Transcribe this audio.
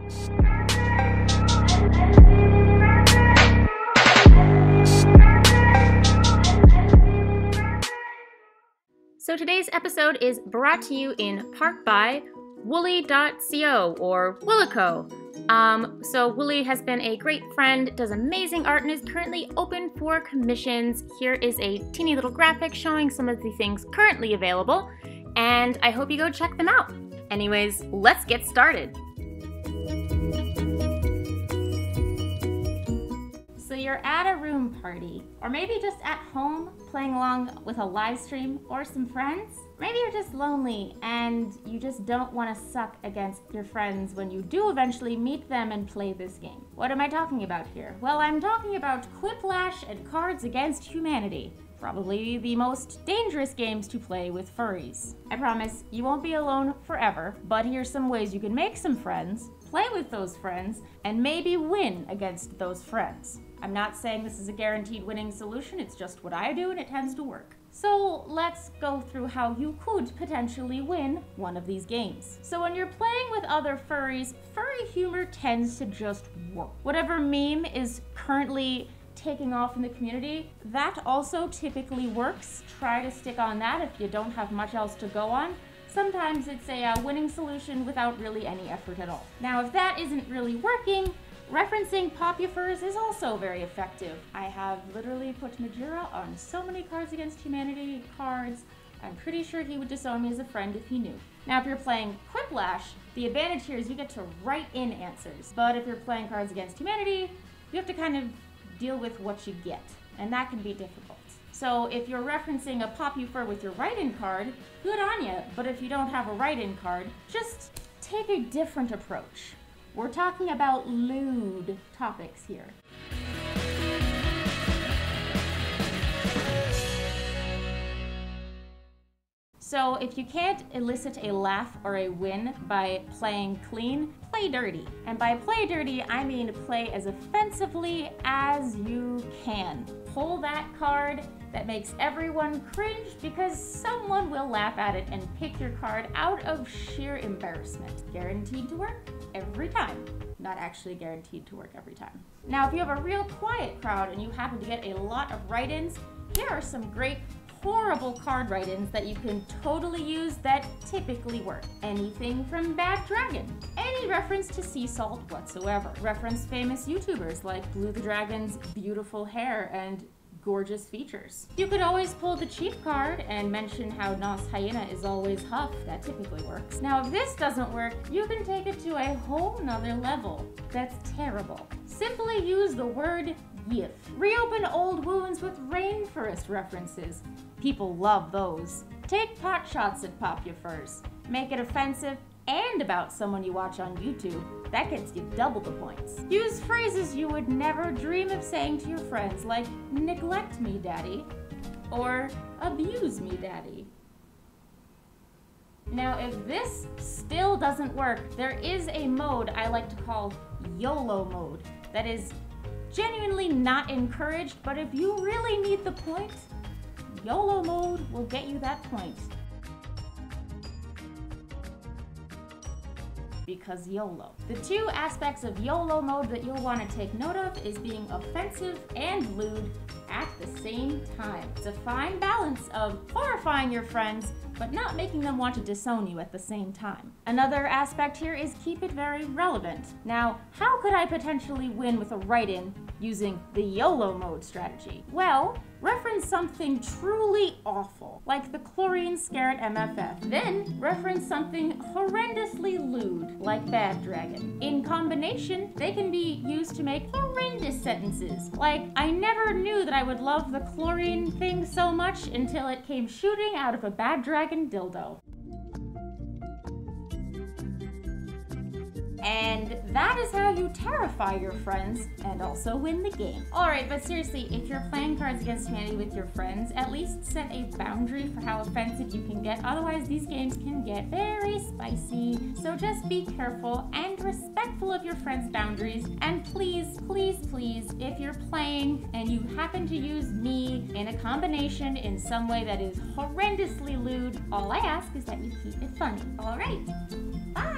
So today's episode is brought to you in part by Woolly.co or Woolico. So Woolly has been a great friend, does amazing art, and is currently open for commissions. Here is a teeny little graphic showing some of the things currently available, and I hope you go check them out. Anyways, let's get started. So you're at a room party, or maybe just at home playing along with a live stream or some friends. Maybe you're just lonely and you just don't want to suck against your friends when you do eventually meet them and play this game. What am I talking about here? Well, I'm talking about Quiplash and Cards Against Humanity. Probably the most dangerous games to play with furries. I promise you won't be alone forever, but here's some ways you can make some friends, play with those friends, and maybe win against those friends. I'm not saying this is a guaranteed winning solution, it's just what I do and it tends to work. So let's go through how you could potentially win one of these games. So when you're playing with other furries, furry humor tends to just work. Whatever meme is currently taking off in the community, that also typically works. Try to stick on that if you don't have much else to go on. Sometimes it's a winning solution without really any effort at all. Now, if that isn't really working, referencing Popufurs is also very effective. I have literally put Majira on so many Cards Against Humanity cards, I'm pretty sure he would disown me as a friend if he knew. Now, if you're playing Quiplash, the advantage here is you get to write in answers. But if you're playing Cards Against Humanity, you have to kind of deal with what you get, and that can be difficult. So if you're referencing a Popufur with your write-in card, good on you. But if you don't have a write-in card, just take a different approach. We're talking about lewd topics here. So if you can't elicit a laugh or a win by playing clean, play dirty. And by play dirty, I mean play as offensively as you can. Pull that card that makes everyone cringe because someone will laugh at it and pick your card out of sheer embarrassment. Guaranteed to work every time. Not actually guaranteed to work every time. Now, if you have a real quiet crowd and you happen to get a lot of write-ins, here are some great horrible card write-ins that you can totally use that typically work. Anything from Bad Dragon, any reference to sea salt whatsoever. Reference famous YouTubers like Blue the Dragon's beautiful hair and gorgeous features. You could always pull the cheap card and mention how Nos Hyena is always huff. That typically works. Now, if this doesn't work, you can take it to a whole nother level. That's terrible. Simply use the word YIF. Reopen old wounds with rainforest references. People love those. Take pot shots at Popufurs. Make it offensive and about someone you watch on YouTube. That gets you double the points. Use phrases you would never dream of saying to your friends, like neglect me, daddy, or abuse me, daddy. Now, if this still doesn't work, there is a mode I like to call Yolo mode that is genuinely not encouraged, but if you really need the point, Yolo mode will get you that point. Because YOLO. The two aspects of YOLO mode that you'll want to take note of is being offensive and lewd at the same time. It's a fine balance of horrifying your friends, but not making them want to disown you at the same time. Another aspect here is keep it very relevant. Now, how could I potentially win with a write-in using the YOLO mode strategy? Well, reference something truly awful, like the chlorine scare at MFF. Then reference something horrendously lewd, like Bad Dragon. In combination, they can be used to make horrendous sentences, like, I never knew that I would love the chlorine thing so much until it came shooting out of a Bad Dragon dildo. And that is how you terrify your friends and also win the game. Alright, but seriously, if you're playing Cards Against Humanity with your friends, at least set a boundary for how offensive you can get. Otherwise, these games can get very spicy. So just be careful and respectful of your friends' boundaries. And please, please, please, if you're playing and you happen to use me in a combination in some way that is horrendously lewd, all I ask is that you keep it funny. Alright, bye!